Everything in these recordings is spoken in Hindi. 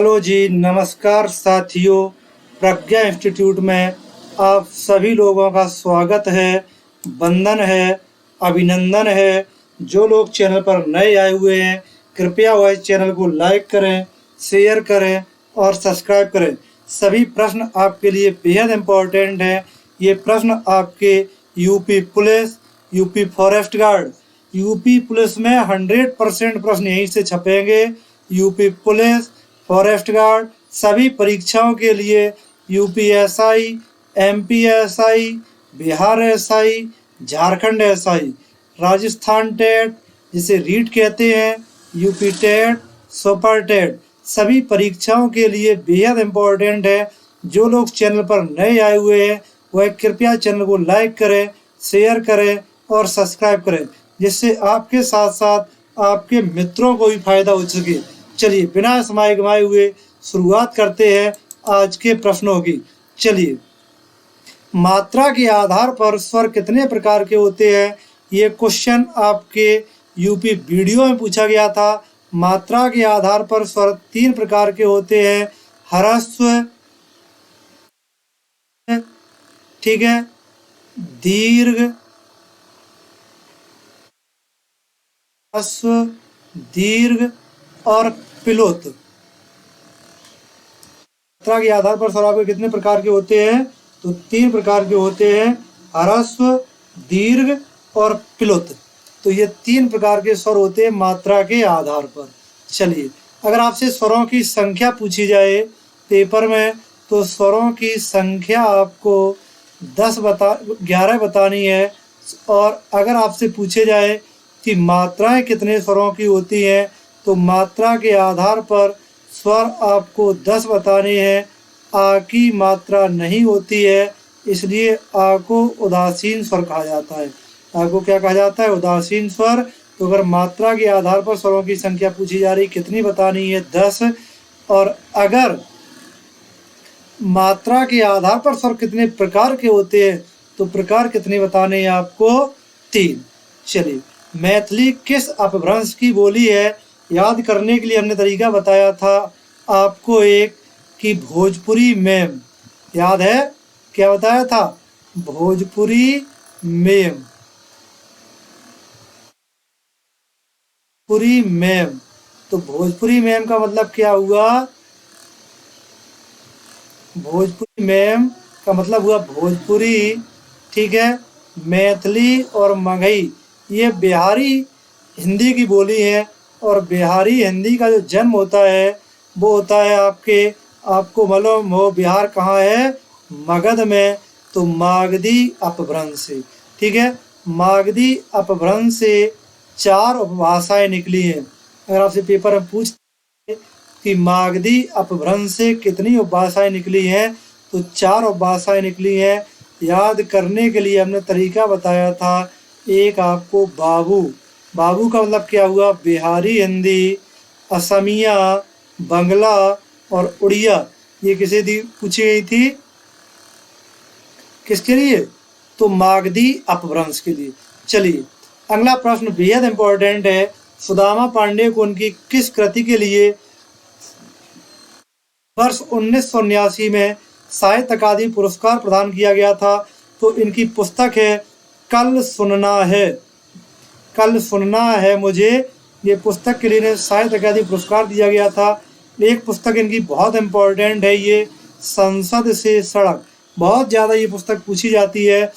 हेलो जी, नमस्कार साथियों। प्रज्ञा इंस्टीट्यूट में आप सभी लोगों का स्वागत है, वंदन है, अभिनंदन है। जो लोग चैनल पर नए आए हुए हैं, कृपया वह चैनल को लाइक करें, शेयर करें और सब्सक्राइब करें। सभी प्रश्न आपके लिए बेहद इम्पोर्टेंट हैं। ये प्रश्न आपके UP police, UP forest guard, UP police में 100% प्रश्न यहीं से छपेंगे। यूपी पुलिस, फॉरेस्ट गार्ड सभी परीक्षाओं के लिए UPSI, MPSI, Bihar SI, Jharkhand SI, Rajasthan TET जिसे रीट कहते हैं, यूपी टेट, सुपर टेट सभी परीक्षाओं के लिए बेहद इम्पोर्टेंट है। जो लोग चैनल पर नए आए हुए हैं वह कृपया चैनल को लाइक करें, शेयर करें और सब्सक्राइब करें, जिससे आपके साथ साथ आपके मित्रों को भी फायदा हो सके। चलिए बिना समय गंवाए हुए शुरुआत करते हैं आज के प्रश्नों की। चलिए, मात्रा के आधार पर स्वर कितने प्रकार के होते हैं? ये क्वेश्चन आपके यूपी वीडियो में पूछा गया था। मात्रा के आधार पर स्वर 3 प्रकार के होते हैं। ह्रस्व, ठीक है, दीर्घ, ह्रस्व, दीर्घ और प्लुत। मात्रा के आधार पर स्वर आपके कितने प्रकार के होते हैं? तो 3 प्रकार के होते हैं, ह्रस्व, दीर्घ और प्लुत। तो ये 3 प्रकार के स्वर होते हैं मात्रा के आधार पर। चलिए, अगर आपसे स्वरों की संख्या पूछी जाए पेपर में, तो स्वरों की संख्या आपको 11 बतानी है। और अगर आपसे पूछे जाए कि मात्राएं कितने स्वरों की होती हैं, तो मात्रा के आधार पर स्वर आपको 10 बताने हैं। आ की मात्रा नहीं होती है, इसलिए आ को उदासीन स्वर कहा जाता है। आ को क्या कहा जाता है? उदासीन स्वर। तो अगर मात्रा के आधार पर स्वरों की संख्या पूछी जा रही, कितनी बतानी है? 10। और अगर मात्रा के आधार पर स्वर कितने प्रकार के होते हैं, तो प्रकार कितने बताने हैं आपको? 3। चलिए, मैथिली किस अपभ्रंश की बोली है? याद करने के लिए हमने तरीका बताया था आपको एक, कि भोजपुरी मेम। याद है क्या बताया था? Bhojpuri ma'am, Bhojpuri ma'am. तो भोजपुरी मेम का मतलब क्या हुआ? भोजपुरी मेम का मतलब हुआ भोजपुरी, ठीक है। मैथिली और मगही ये बिहारी हिंदी की बोली है। और बिहारी हिंदी का जो जन्म होता है वो होता है आपको मालूम हो बिहार कहाँ है? मगध में। तो मागधी अपभ्रंश से, ठीक है। मागधी अपभ्रंश से 4 उपभाषाएं निकली हैं। अगर आपसे पेपर में पूछ कि मागधी अपभ्रंश से कितनी उपभाषाएं निकली हैं, तो 4 उपभाषाएं निकली हैं। याद करने के लिए हमने तरीका बताया था एक आपको, बाबू। बाबू का मतलब क्या हुआ? बिहारी हिंदी, असमिया, बंगला और उड़िया। ये किसे दी पूछी गई थी? किसके लिए? तो मागधी अपभ्रंश के लिए। चलिए, अगला प्रश्न बेहद इंपॉर्टेंट है। सुदामा पांडे को उनकी किस कृति के लिए वर्ष 1979 में साहित्य अकादमी पुरस्कार प्रदान किया गया था? तो इनकी पुस्तक है कल सुनना है, कल सुनना है मुझे। ये पुस्तक के लिए साहित्य अकादमी पुरस्कार दिया गया था। एक पुस्तक इनकी बहुत इम्पोर्टेंट है, ये संसद से सड़क। बहुत ज़्यादा ये पुस्तक पूछी जाती है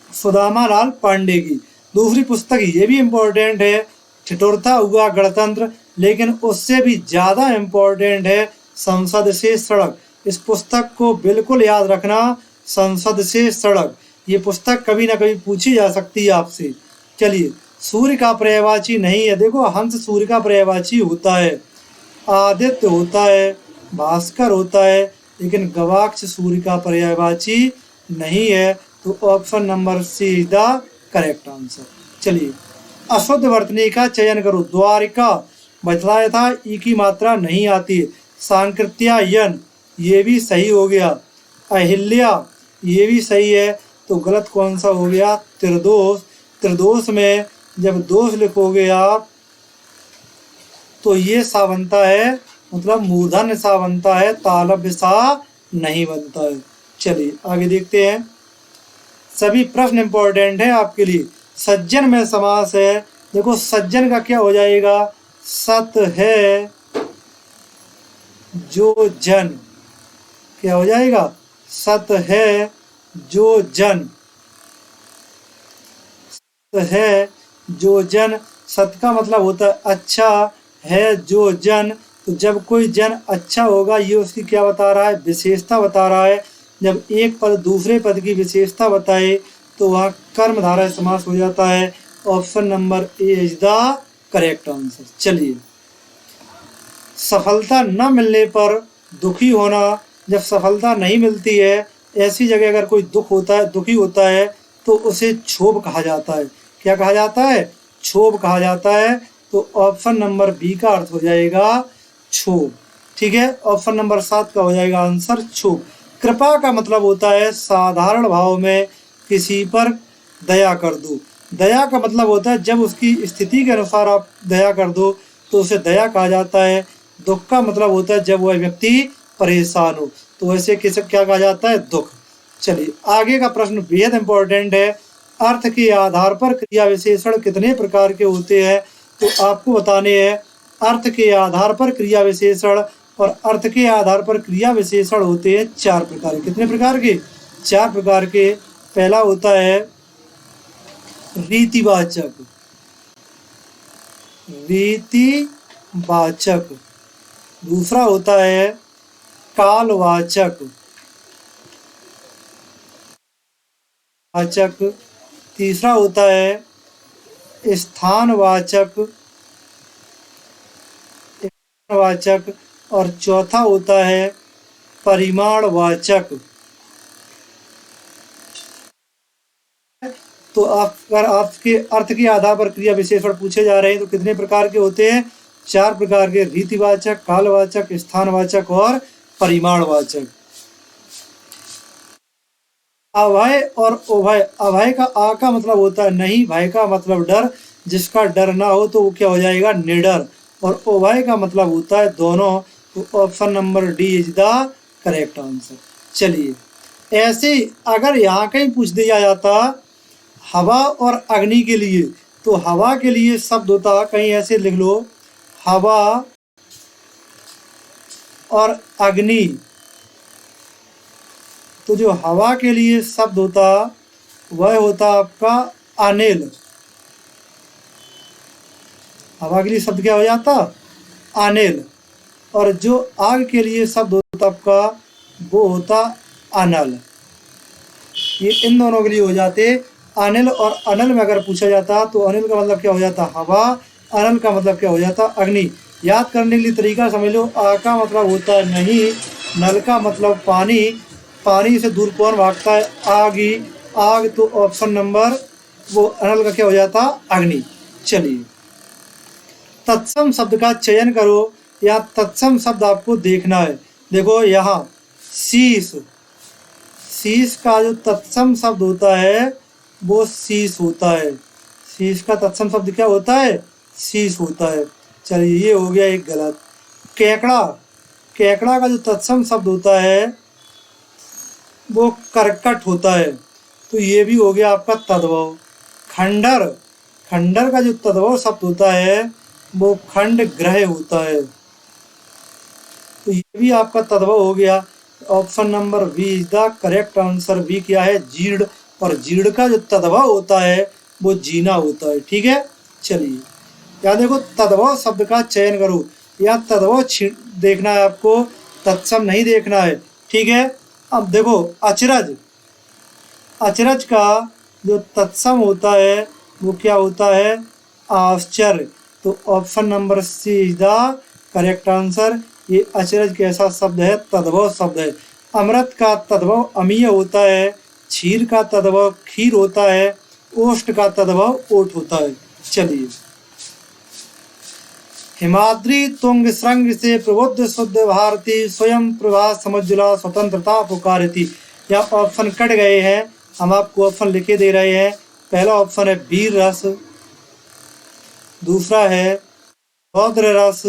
सुदामा लाल पांडे की। दूसरी पुस्तक ये भी इम्पोर्टेंट है, ठिठुरता हुआ गणतंत्र, लेकिन उससे भी ज़्यादा इम्पोर्टेंट है संसद से सड़क। इस पुस्तक को बिल्कुल याद रखना, संसद से सड़क। ये पुस्तक कभी ना कभी पूछी जा सकती है आपसे। चलिए, सूर्य का पर्यायवाची नहीं है। देखो, हंस सूर्य का पर्यायवाची होता है, आदित्य होता है, भास्कर होता है, लेकिन गवाक्ष सूर्य का पर्यायवाची नहीं है। तो option number C is the correct answer. चलिए, अशुद्ध वर्तनी का चयन करो। द्वारिका बतलाया था ई की मात्रा नहीं आती। सांकृत्यायन ये भी सही हो गया। अहिल्या ये भी सही है। तो गलत कौन सा हो गया? त्रिदोष। त्रिदोष में जब दोष लिखोगे आप तो ये सा बनता है मतलब मूर्धन्य सा बनता है, तालव्य सा नहीं बनता है। चलिए आगे देखते हैं। सभी प्रश्न इंपॉर्टेंट है आपके लिए। सज्जन में समास है। देखो सज्जन का क्या हो जाएगा, सत है जो जन, क्या हो जाएगा, सत है जो जन, है जो जन। सत का मतलब होता है अच्छा, है जो जन, तो जब कोई जन अच्छा होगा, ये उसकी क्या बता रहा है, विशेषता बता रहा है। जब एक पद दूसरे पद की विशेषता बताए तो वह कर्मधारय समास हो जाता है। Option number A is the correct answer. चलिए, सफलता न मिलने पर दुखी होना। जब सफलता नहीं मिलती है, ऐसी जगह अगर कोई दुखी होता है तो उसे क्षोभ कहा जाता है। क्या कहा जाता है, क्षोभ कहा जाता है। तो ऑप्शन नंबर बी का अर्थ हो जाएगा क्षोभ। ठीक है, ऑप्शन नंबर 7 का हो जाएगा आंसर क्षोभ। कृपा का मतलब होता है साधारण भाव में किसी पर दया कर दो। दया का मतलब होता है जब उसकी स्थिति के अनुसार आप दया कर दो तो उसे दया कहा जाता है। दुख का मतलब होता है जब वह व्यक्ति परेशान हो, तो वैसे किसे क्या कहा जाता है, दुख। चलिए आगे का प्रश्न बेहद इंपॉर्टेंट है। अर्थ के आधार पर क्रिया विशेषण कितने प्रकार के होते हैं, तो आपको बताने हैं। अर्थ के आधार पर क्रिया विशेषण और अर्थ के आधार पर क्रिया विशेषण होते हैं 4 प्रकार के। कितने प्रकार के, 4 प्रकार के। पहला होता है रीतिवाचक, रीतिवाचक। दूसरा होता है कालवाचक, वाचक। तीसरा होता है स्थानवाचक, वाचक। और चौथा होता है परिमाणवाचक। तो आप अगर आपके अर्थ के आधार पर क्रिया विशेषण पूछे जा रहे हैं तो कितने प्रकार के होते हैं, 4 प्रकार के। रीतिवाचक, कालवाचक, स्थानवाचक और परिमाणवाचक। अभय और उभय। अभय का आ का मतलब होता है नहीं, भय का मतलब डर। जिसका डर ना हो तो वो क्या हो जाएगा, निडर। और उभय का मतलब होता है दोनों। तो option number D is the correct answer. चलिए, ऐसे अगर यहाँ कहीं पूछ दिया जाता हवा और अग्नि के लिए, तो हवा के लिए शब्द होता, कहीं ऐसे लिख लो, हवा और अग्नि। तो जो हवा के लिए शब्द होता वह होता आपका अनिल। हवा के लिए शब्द क्या हो जाता, अनिल। और जो आग के लिए शब्द होता आपका वो होता अनल। ये इन दोनों के लिए हो जाते अनिल। और अनल में अगर पूछा जाता तो अनिल का मतलब क्या हो जाता हवा, अनल का मतलब क्या हो जाता अग्नि। याद करने के लिए तरीका समझ लो। आ का मतलब होता है नहीं, नल का मतलब पानी, पानी से दूर कौन भागता है, आग ही, आग। तो ऑप्शन नंबर वो अनल का क्या हो जाता, अग्नि। चलिए, तत्सम शब्द का चयन करो। या तत्सम शब्द आपको देखना है। देखो यहाँ शीश, शीश का जो तत्सम शब्द होता है वो शीश होता है। शीश का तत्सम शब्द क्या होता है, शीश होता है। चलिए, ये हो गया एक गलत। केकड़ा, केकड़ा का जो तत्सम शब्द होता है वो करकट होता है। तो ये भी हो गया आपका तद्भव। खंडर, खंडर का जो तद्भव शब्द होता है वो खंड ग्रह होता है। तो ये भी आपका तद्भव हो गया। Option number B is the correct answer. B क्या है, जीर्ण। और जीर्ण का जो तद्भव होता है वो जीना होता है। ठीक है, चलिए यहाँ देखो, तद्भव शब्द का चयन करो। या तद्भव देखना है आपको, तत्सम नहीं देखना है। ठीक है, अब देखो अचरज, अचरज का जो तत्सम होता है वो क्या होता है, आश्चर्य। तो option number C is the correct answer. ये अचरज कैसा शब्द है, तद्भव शब्द है। अमृत का तद्भव अमीय होता है। क्षीर का तद्भव खीर होता है। ओष्ठ का तद्भव ओठ होता है। चलिए, हिमाद्री तुंग श्रृंग से प्रबुद्ध शुद्ध भारती स्वयं प्रभा समुज्ज्वला स्वतंत्रता पुकारती। यहाँ ऑप्शन कट गए हैं, हम आपको ऑप्शन लिखे दे रहे हैं। पहला ऑप्शन है वीर रस, दूसरा है रौद्र रस,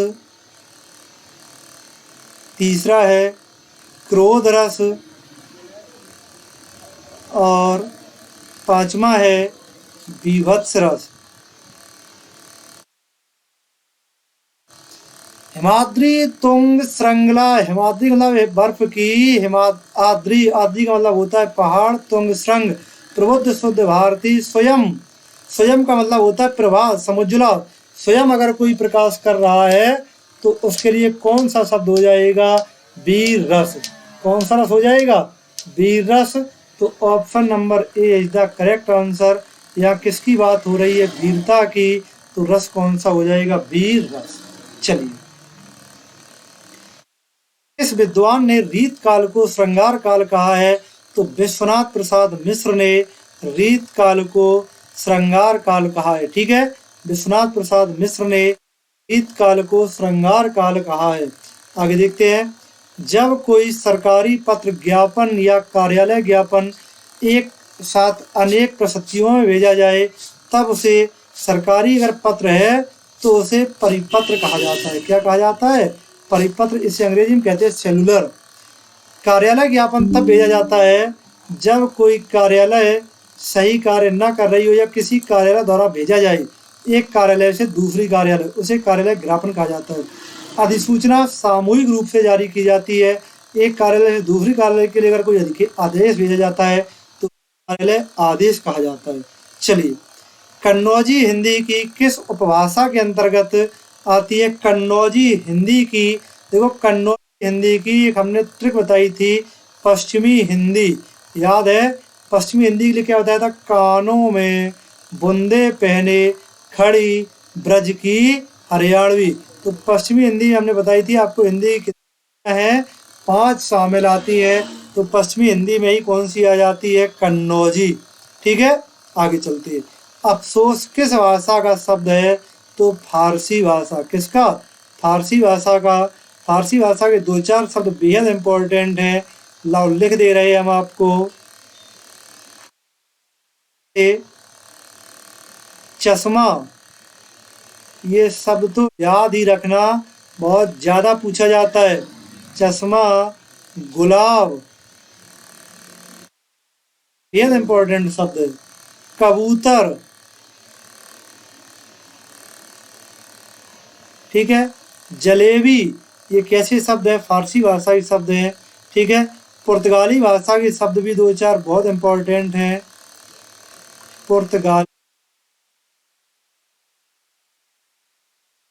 तीसरा है क्रोध रस और पांचवा है बीभत्स रस। हिमाद्री तुंग श्रृंगला, हिमाद्री मतलब है बर्फ की, आद्री, आद्री का मतलब होता है पहाड़, तुंग श्रृंग प्रबुद्ध शुद्ध भारती, स्वयं, स्वयं का मतलब होता है प्रभात समुज्ज्वला, स्वयं अगर कोई प्रकाश कर रहा है तो उसके लिए कौन सा शब्द हो जाएगा? वीर रस। कौन सा रस हो जाएगा? वीर रस। तो option number A is the correct answer. यहाँ किसकी बात हो रही है? वीरता की। तो रस कौन सा हो जाएगा? वीर रस। चलिए, इस विद्वान ने रीत काल को श्रृंगार काल कहा है? तो विश्वनाथ प्रसाद मिश्र ने रीत काल को श्रृंगार काल कहा है। ठीक है, विश्वनाथ प्रसाद मिश्र ने रीत काल को श्रृंगार काल कहा है। आगे देखते हैं। जब कोई सरकारी पत्र, ज्ञापन या कार्यालय ज्ञापन एक साथ अनेक प्रस्तुतियों में भेजा जाए तब उसे, सरकारी अगर पत्र है तो उसे परिपत्र कहा जाता है। क्या कहा जाता है? परिपत्र। इसे अंग्रेजी में कहते हैं सेलुलर। कार्यालय ज्ञापन तब भेजा जाता है जब कोई कार्यालय सही कार्य न कर रही हो या किसी कार्यालय द्वारा भेजा जाए एक कार्यालय से दूसरी कार्यालय, उसे कार्यालय ज्ञापन कहा जाता है। अधिसूचना सामूहिक रूप से जारी की जाती है। एक कार्यालय से दूसरी कार्यालय के लिए अगर कोई आदेश भेजा जाता है तो कार्यालय आदेश कहा जाता है। चलिए, कन्नौजी हिंदी की किस उपभाषा के अंतर्गत आती है? कन्नौजी हिंदी की, देखो कन्नौजी हिंदी की एक हमने ट्रिक बताई थी, पश्चिमी हिंदी, याद है? पश्चिमी हिंदी के लिए क्या बताया था? कानों में बूंदे पहने खड़ी ब्रज की हरियाणवी। तो पश्चिमी हिंदी हमने बताई थी आपको। हिंदी कितनी है? 5 शामिल आती है। तो पश्चिमी हिंदी में ही कौन सी आ जाती है? कन्नौजी। ठीक है, आगे चलते हैं। अफसोस किस भाषा का शब्द है? तो फारसी भाषा। किसका? फारसी भाषा का। फारसी भाषा के 2-4 शब्द बेहद इंपॉर्टेंट हैं। लाओ लिख दे रहे हैं हम आपको। चश्मा, ये शब्द तो याद ही रखना, बहुत ज़्यादा पूछा जाता है। चश्मा, गुलाब, बेहद इंपॉर्टेंट शब्द है। कबूतर, ठीक है। जलेबी, ये कैसे शब्द है? फारसी भाषा के शब्द हैं। ठीक है, पुर्तगाली भाषा के शब्द भी 2-4 बहुत इंपॉर्टेंट हैं। पुर्तगाली,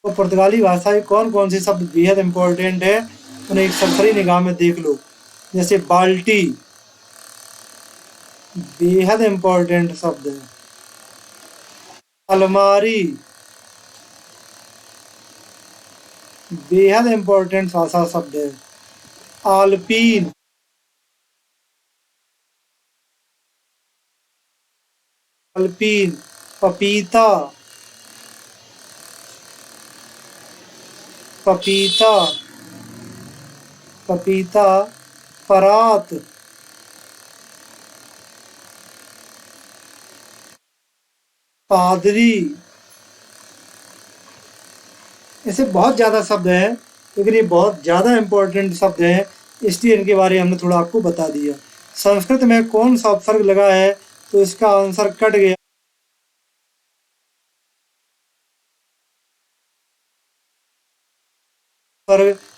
तो पुर्तगाली भाषा के कौन कौन से शब्द बेहद इंपॉर्टेंट है उन्हें एक सरसरी निगाह में देख लो। जैसे बाल्टी, बेहद इंपॉर्टेंट शब्द है। अलमारी, बेहद इंपॉर्टेंट भाषा शब्द है। आलपीन, अल्पीन। पपीता, पपीता, पपीता। परात, पादरी। ऐसे बहुत ज़्यादा शब्द हैं, लेकिन ये बहुत ज़्यादा इंपॉर्टेंट शब्द हैं, इसलिए इनके बारे में हमने थोड़ा आपको बता दिया। संस्कृत में कौन सा उपसर्ग लगा है? तो इसका आंसर कट गया।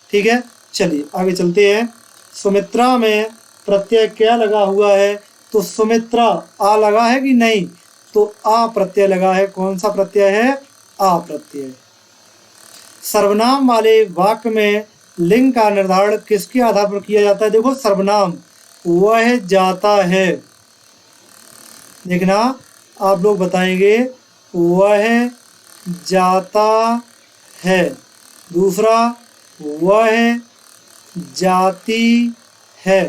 ठीक है, चलिए आगे चलते हैं। सुमित्रा में प्रत्यय क्या लगा हुआ है? तो सुमित्रा, आ लगा है कि नहीं? तो आ प्रत्यय लगा है। कौन सा प्रत्यय है? आ प्रत्यय। सर्वनाम वाले वाक्य में लिंग का निर्धारण किसके आधार पर किया जाता है? देखो, सर्वनाम वह जाता है, देखना आप लोग बताएंगे, वह जाता है। दूसरा, वह जाती है।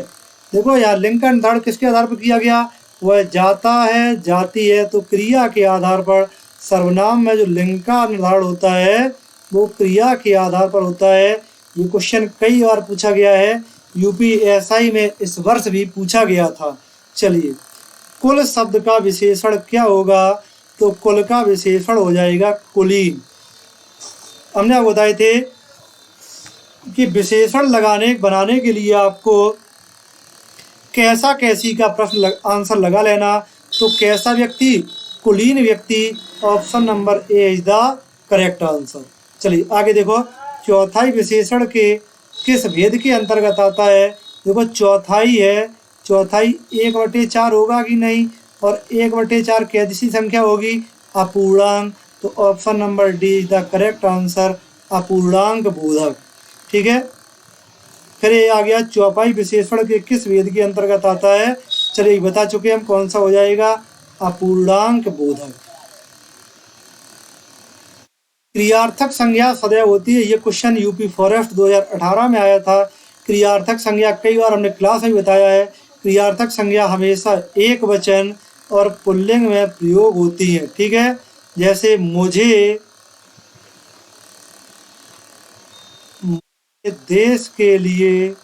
देखो यहाँ लिंग का निर्धारण किसके आधार पर किया गया? वह जाता है, जाती है। तो क्रिया के आधार पर सर्वनाम में जो लिंग का निर्धारण होता है वो क्रिया के आधार पर होता है। ये क्वेश्चन कई बार पूछा गया है, यूपीएससी में इस वर्ष भी पूछा गया था। चलिए, कुल शब्द का विशेषण क्या होगा? तो कुल का विशेषण हो जाएगा कुलीन। हमने आपको बताए थे कि विशेषण बनाने के लिए आपको कैसा कैसी का आंसर लगा लेना। तो कैसा व्यक्ति, कुलीन व्यक्ति, option number A is the correct answer. चलिए आगे देखो, चौथाई विशेषण के किस भेद के अंतर्गत आता है। देखो चौथाई है, चौथाई 1/4 होगा कि नहीं, और 1/4 कैसी संख्या होगी, अपूर्णांक। तो option number D is the correct answer, अपूर्णांक बोधक। ठीक है, फिर ये आ गया चौपाई विशेषण के किस भेद के अंतर्गत आता है। चलिए बता चुके हम, कौन सा हो जाएगा, अपूर्णांक बोधक। क्रियार्थक संज्ञा सदैव होती है, ये क्वेश्चन यूपी फॉरेस्ट 2018 में आया था। क्रियार्थक संज्ञा कई बार हमने क्लास में बताया है, क्रियार्थक संज्ञा हमेशा एक वचन और पुल्लिंग में प्रयोग होती है। ठीक है, जैसे मुझे देश के लिए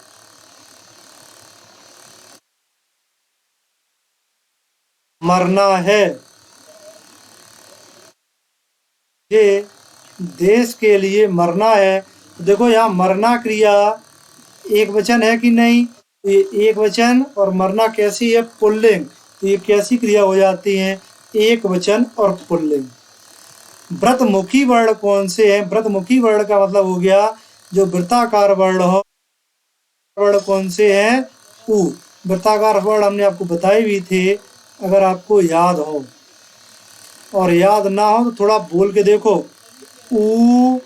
मरना है, ये देश के लिए मरना है। तो देखो यहाँ मरना क्रिया एक वचन है कि नहीं, तो ये एक वचन, और मरना कैसी है, पुल्लिंग। तो ये कैसी क्रिया हो जाती है, एक वचन और पुल्लिंग। व्रतमुखी वर्ण कौन से हैं, व्रतमुखी वर्ण का मतलब हो गया जो वृत्ताकार वर्ण हो। वर्ण कौन से हैं, उ। वृत्ताकार वर्ण हमने आपको बताए भी थे, अगर आपको याद हो, और याद ना हो तो थोड़ा बोल के देखो, उ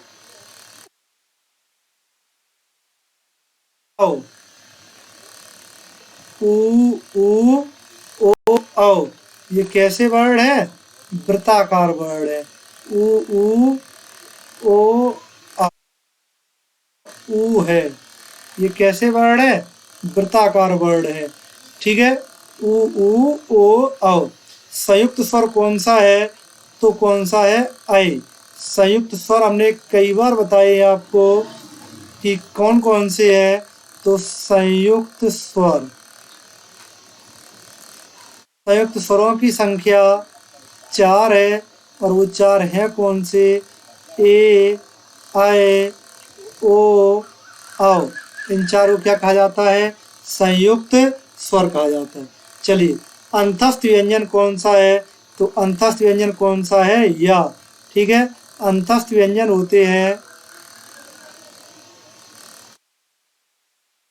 औ, उ उ ओ औ। ये कैसे वर्ण है, वृत्ताकार वर्ण है। उ ओ आ, उ है, ये कैसे वर्ण है, वृत्ताकार वर्ण है। ठीक है, उ ओ औ। संयुक्त स्वर कौन सा है, तो कौन सा है, ऐ। संयुक्त स्वर हमने कई बार बताए आपको कि कौन कौन से हैं, तो संयुक्त स्वर, संयुक्त स्वरों की संख्या 4 है, और वो 4 हैं कौन से, ए, ऐ, ओ, औ। इन चारों को क्या कहा जाता है, संयुक्त स्वर कहा जाता है। चलिए अंतस्थ व्यंजन कौन सा है, तो अंतस्थ व्यंजन कौन सा है, या। ठीक है, अंतस्थ व्यंजन होते हैं,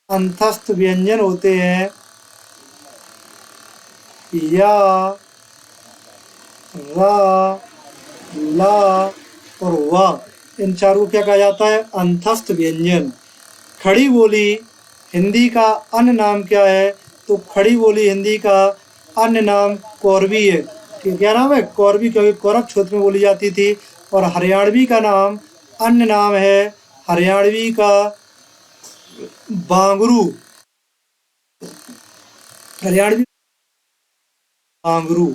अंतस्थ व्यंजन होते हैं या, रा, ला और वा। इन चारों को क्या कहा जाता है, अंतस्थ व्यंजन। खड़ी बोली हिंदी का अन्य नाम क्या है, तो खड़ी बोली हिंदी का अन्य नाम कौरवी है। क्या नाम है, कौरवी, क्योंकि कौरव क्षेत्र में बोली जाती थी। और हरियाणवी का नाम, अन्य नाम है हरियाणवी का बांगरू। हरियाणवी बांगरू,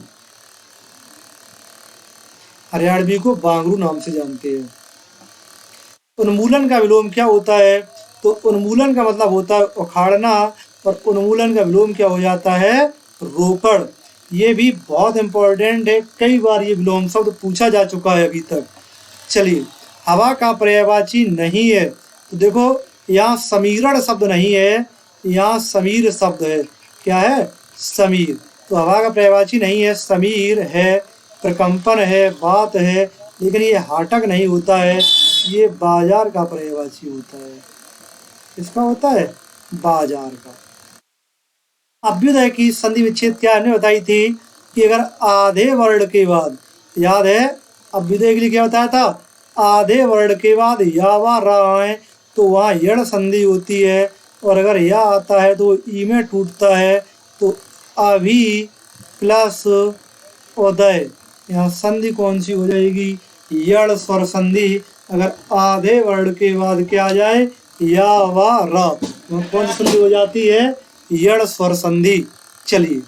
हरियाणवी को बांगरू नाम से जानते हैं। उन्मूलन का विलोम क्या होता है, तो उन्मूलन का मतलब होता है उखाड़ना, और उन्मूलन का विलोम क्या हो जाता है, रोकड़। ये भी बहुत इंपॉर्टेंट है, कई बार ये विलोम शब्द पूछा जा चुका है अभी तक। चलिए हवा का पर्यायवाची नहीं है, तो देखो यहाँ समीरण शब्द नहीं है, यहाँ समीर शब्द है। क्या है, समीर। तो हवा का पर्यायवाची नहीं है, समीर है, प्रकंपन है, बात है, लेकिन ये हाटक नहीं होता है, ये बाजार का पर्यायवाची होता है। किसका होता है, बाजार का। अभ्युदय की संधि विच्छेद क्या हमने बताई थी, कि अगर आधे वर्ण के बाद, याद है अभ्युदय के लिए क्या बताया था, आधे वर्ण के बाद या वा रा आए तो वहाँ यण संधि होती है, और अगर या आता है तो ई में टूटता है, तो अभी प्लस उदय, यहाँ संधि कौन सी हो जाएगी, यण स्वर संधि। अगर आधे वर्ण के बाद क्या आ जाए, या वा रा, कौन सी संधि हो जाती है, यण स्वर संधि। चलिए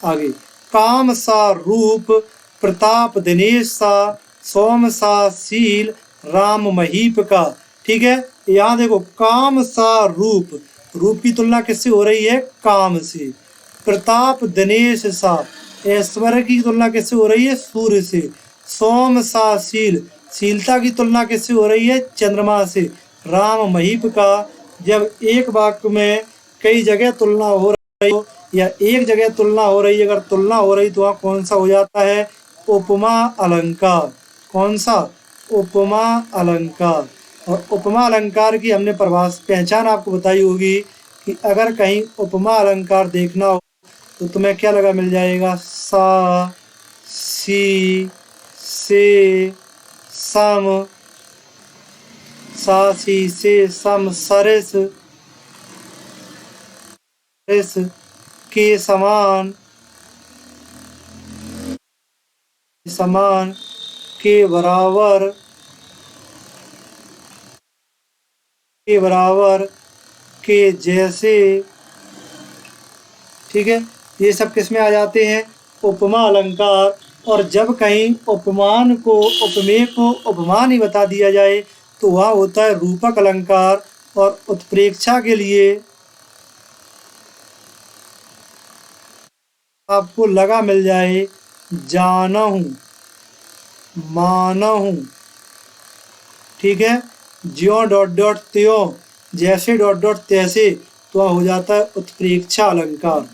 आगे, काम सा रूप, प्रताप दिनेश सा, सोम सा शील, राम महीप का। ठीक है, यहाँ देखो काम सा रूप, रूप की तुलना किससे हो रही है, काम से। प्रताप दिनेश सा, ऐश्वर्य की तुलना किससे हो रही है, सूर्य से। सोम सा शील, शीलता की तुलना किससे हो रही है, चंद्रमा से। राम महीप का। जब एक वाक्य में कई जगह तुलना हो रही हो या एक जगह तुलना हो रही, अगर तुलना हो रही तो वहाँ कौन सा हो जाता है? उपमा अलंकार। कौन सा? उपमा अलंकार। और उपमा अलंकार की हमने पहचान आपको बताई होगी कि अगर कहीं उपमा अलंकार देखना हो तो तुम्हें क्या लगा मिल जाएगा? सा, सी, से, सम, सा, सी, से, सम, सरिस, रिस, के समान, समान, के बराबर, के बराबर, के जैसे। ठीक है, ये सब किस में आ जाते हैं? उपमा अलंकार। और जब कहीं उपमान को, उपमेय को उपमान ही बता दिया जाए तो वह होता है रूपक अलंकार। और उत्प्रेक्षा के लिए आपको लगा मिल जाए जानहूँ, मानहूँ। ठीक है, ज्यों डॉट डॉट त्यों, जैसे डॉट डॉट तैसे, तो वह हो जाता है उत्प्रेक्षा अलंकार।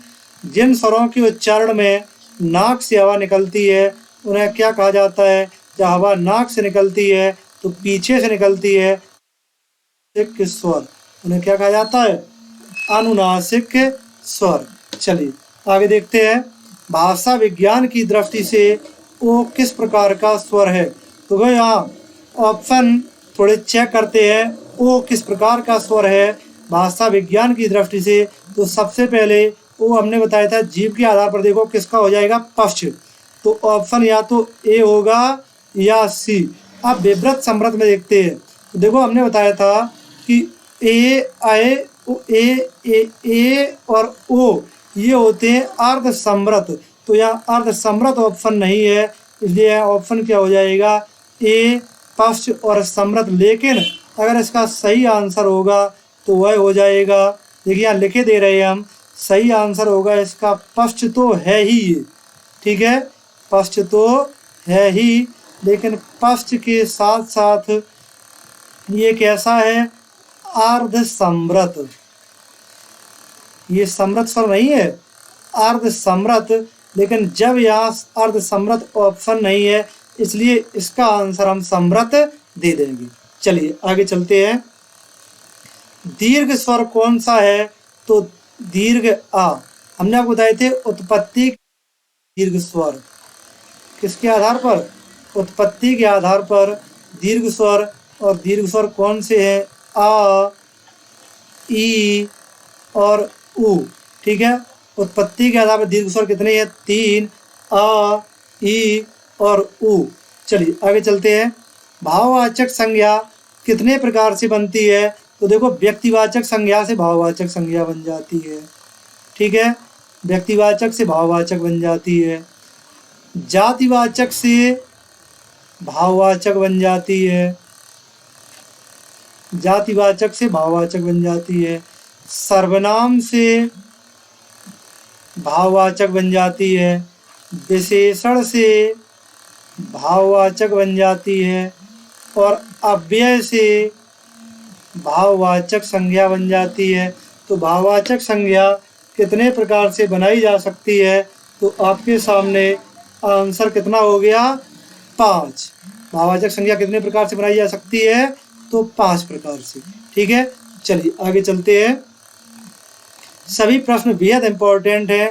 जिन स्वरों के उच्चारण में नाक से हवा निकलती है उन्हें क्या कहा जाता है? जब हवा नाक से निकलती है तो पीछे से निकलती है अनुनासिक स्वर, उन्हें क्या कहा जाता है? अनुनासिक स्वर। चलिए आगे देखते हैं। भाषा विज्ञान की दृष्टि से ओ किस प्रकार का स्वर है? तो भाई यहाँ ऑप्शन थोड़े चेक करते हैं। ओ किस प्रकार का स्वर है भाषा विज्ञान की दृष्टि से? तो सबसे पहले ओ हमने बताया था जीव के आधार पर देखो किसका हो जाएगा? पश्च। तो ऑप्शन या तो ए होगा या सी। अब विवृत समृद्ध में देखते हैं। तो देखो हमने बताया था कि ए, आए, ए और ओ ये होते हैं अर्ध समृद्ध। तो यहाँ अर्ध समृद्ध ऑप्शन नहीं है, इसलिए ऑप्शन क्या हो जाएगा? ए, पश्च और समृद्ध। लेकिन अगर इसका सही आंसर होगा तो वह हो जाएगा, देखिए यहाँ लिखे दे रहे हैं हम, सही आंसर होगा इसका पश्च तो है ही ये। ठीक है, पश्च तो है ही, लेकिन पश्च के साथ साथ ये कैसा है? अर्ध समृद्ध। ये समृद्ध स्वर नहीं है, अर्ध समृद्ध। लेकिन जब यहाँ अर्ध समृद्ध ऑप्शन नहीं है इसलिए इसका आंसर हम समृद्ध दे देंगे। चलिए आगे चलते हैं। दीर्घ स्वर कौन सा है? तो दीर्घ आ। हमने आपको बताए थे उत्पत्ति दीर्घ स्वर किसके आधार पर? उत्पत्ति के आधार पर दीर्घ स्वर। और दीर्घ स्वर कौन से हैं? आ, ई और उ। ठीक है, उत्पत्ति के आधार पर दीर्घ स्वर कितने हैं? 3, आ, ई और उ। चलिए आगे चलते हैं। भाववाचक संज्ञा कितने प्रकार से बनती है? तो देखो व्यक्तिवाचक संज्ञा से भाववाचक संज्ञा बन जाती है। ठीक है, व्यक्तिवाचक से भाववाचक बन जाती है, जातिवाचक से भाववाचक बन जाती है, जातिवाचक से भाववाचक बन जाती है, सर्वनाम से भाववाचक बन जाती है, विशेषण से भाववाचक बन जाती है और अव्यय से भाववाचक संज्ञा बन जाती है। तो भाववाचक संज्ञा कितने प्रकार से बनाई जा सकती है? तो आपके सामने आंसर कितना हो गया? 5। भाववाचक संज्ञा कितने प्रकार से बनाई जा सकती है? तो 5 प्रकार से। ठीक है, चलिए आगे चलते हैं। सभी प्रश्न बेहद इंपॉर्टेंट है।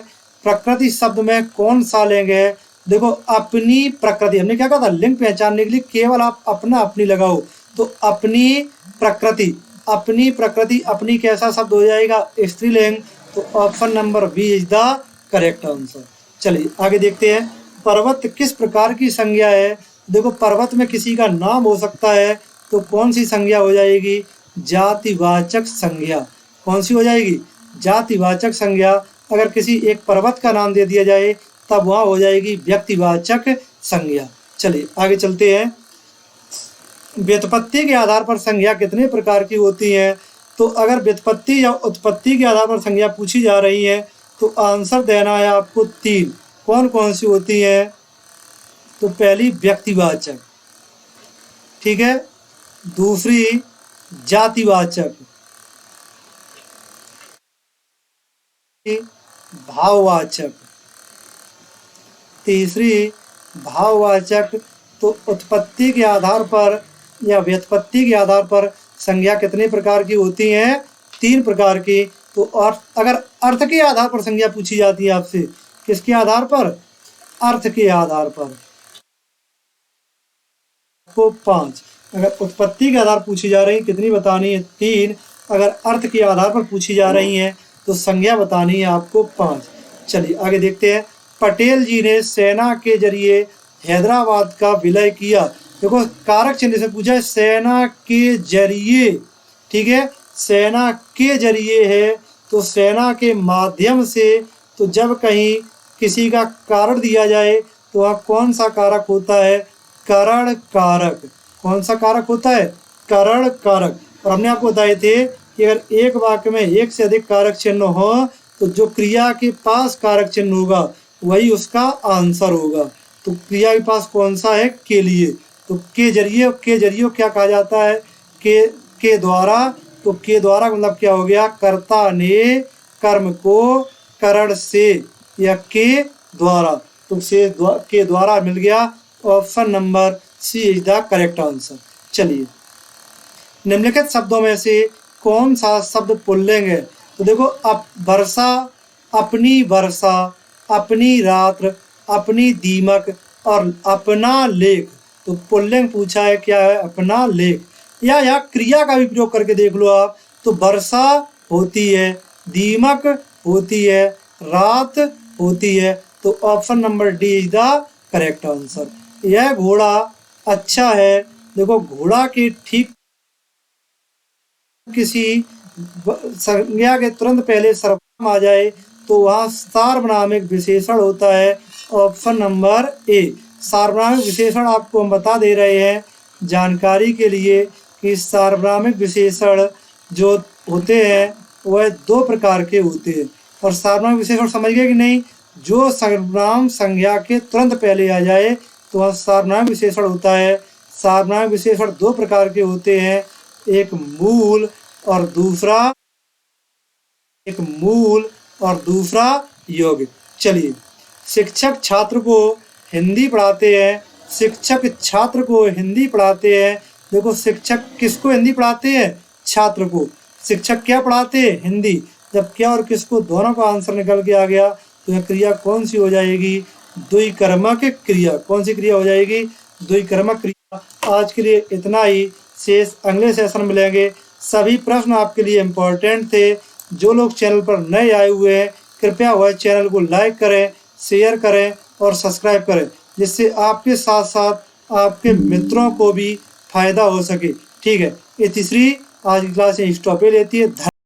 प्रकृति शब्द में कौन सा लिंग है? देखो अपनी प्रकृति, हमने क्या कहा था? लिंग पहचानने के लिए केवल आप अपना अपनी लगाओ। तो अपनी प्रकृति, अपनी प्रकृति, अपनी कैसा शब्द हो जाएगा? स्त्रीलिंग। तो option number B is the correct answer. चलिए आगे देखते हैं। पर्वत किस प्रकार की संज्ञा है? देखो पर्वत में किसी का नाम हो सकता है, तो कौन सी संज्ञा हो जाएगी? जातिवाचक संज्ञा। कौन सी हो जाएगी? जातिवाचक संज्ञा। अगर किसी एक पर्वत का नाम दे दिया जाए तब वहाँ हो जाएगी व्यक्तिवाचक संज्ञा। चलिए आगे चलते हैं। व्युत्पत्ति के आधार पर संज्ञा कितने प्रकार की होती है? तो अगर व्युत्पत्ति या उत्पत्ति के आधार पर संज्ञा पूछी जा रही है तो आंसर देना है आपको 3। कौन कौन सी होती है? तो पहली व्यक्तिवाचक, ठीक है, दूसरी जातिवाचक, भाववाचक। तीसरी भाववाचक, तो उत्पत्ति के आधार पर या व्युत्पत्ति के आधार पर संज्ञा कितने प्रकार की होती हैं? 3 प्रकार की। तो अगर अर्थ के आधार पर संज्ञा पूछी जाती है आपसे, किसके आधार पर? अर्थ के आधार पर, तो 5। अगर उत्पत्ति के आधार पूछी जा रही, कितनी बतानी है? 3। अगर अर्थ के आधार पर पूछी जा रही हैं तो संज्ञा बतानी है आपको 5। चलिए आगे देखते हैं। पटेल जी ने सेना के जरिए हैदराबाद का विलय किया। देखो कारक चिन्ह से पूछा है, सेना के जरिए, ठीक है, सेना के जरिए है तो सेना के माध्यम से। तो जब कहीं किसी का कारण दिया जाए तो वह कौन सा कारक होता है? करण कारक। कौन सा कारक होता है? करण कारक। और हमने आपको बताए थे कि अगर एक वाक्य में एक से अधिक कारक चिन्ह हो तो जो क्रिया के पास कारक चिन्ह होगा वही उसका आंसर होगा। तो क्रिया के पास कौन सा है? के लिए। तो के जरिए, के जरिए क्या कहा जाता है? के द्वारा। तो के द्वारा मतलब क्या हो गया? कर्ता ने कर्म को करण से या के द्वारा। तो से के द्वारा मिल गया। Option number C is the correct answer. चलिए, निम्नलिखित शब्दों में से कौन सा शब्द पुल्लिंग है? तो देखो, अब वर्षा, अपनी वर्षा, अपनी रात्र, अपनी दीमक और अपना लेख। तो पुल्लिंग पूछा है, क्या है? अपना लेख। या यहाँ क्रिया का भी प्रयोग करके देख लो आप। तो वर्षा होती है, दीमक होती है, रात होती है। तो option number D is the correct answer. यह घोड़ा अच्छा है। देखो घोड़ा के ठीक किसी संज्ञा के तुरंत पहले सर्वनाम आ जाए तो वहाँ सार्वनामिक विशेषण होता है। Option number A. सार्वनामिक विशेषण आपको हम बता दे रहे हैं जानकारी के लिए कि सार्वनामिक विशेषण जो होते हैं वह 2 प्रकार के होते हैं। और सार्वनामिक विशेषण समझ गए कि नहीं? जो सर्वनाम संज्ञा के तुरंत पहले आ जाए तो वह सार्वनामिक विशेषण होता है। सार्वनामिक विशेषण 2 प्रकार के होते हैं, एक मूल और दूसरा यौगिक। चलिए, शिक्षक छात्र को हिंदी पढ़ाते हैं। शिक्षक छात्र को हिंदी पढ़ाते हैं। देखो शिक्षक किसको हिंदी पढ़ाते हैं? छात्र को। शिक्षक क्या पढ़ाते हैं? हिंदी। जब क्या और किसको दोनों का आंसर निकल के आ गया तो यह क्रिया कौन सी हो जाएगी? द्विकर्मक क्रिया। कौन सी क्रिया हो जाएगी? द्विकर्मक क्रिया। आज के लिए इतना ही, शेष अगले सेशन मिलेंगे। सभी प्रश्न आपके लिए इम्पोर्टेंट थे। जो लोग चैनल पर नए आए हुए हैं कृपया वह चैनल को लाइक करें, शेयर करें और सब्सक्राइब करें, जिससे आपके साथ साथ आपके मित्रों को भी फायदा हो सके। ठीक है, ये तीसरी आज की क्लास स्टॉप पे लेती है।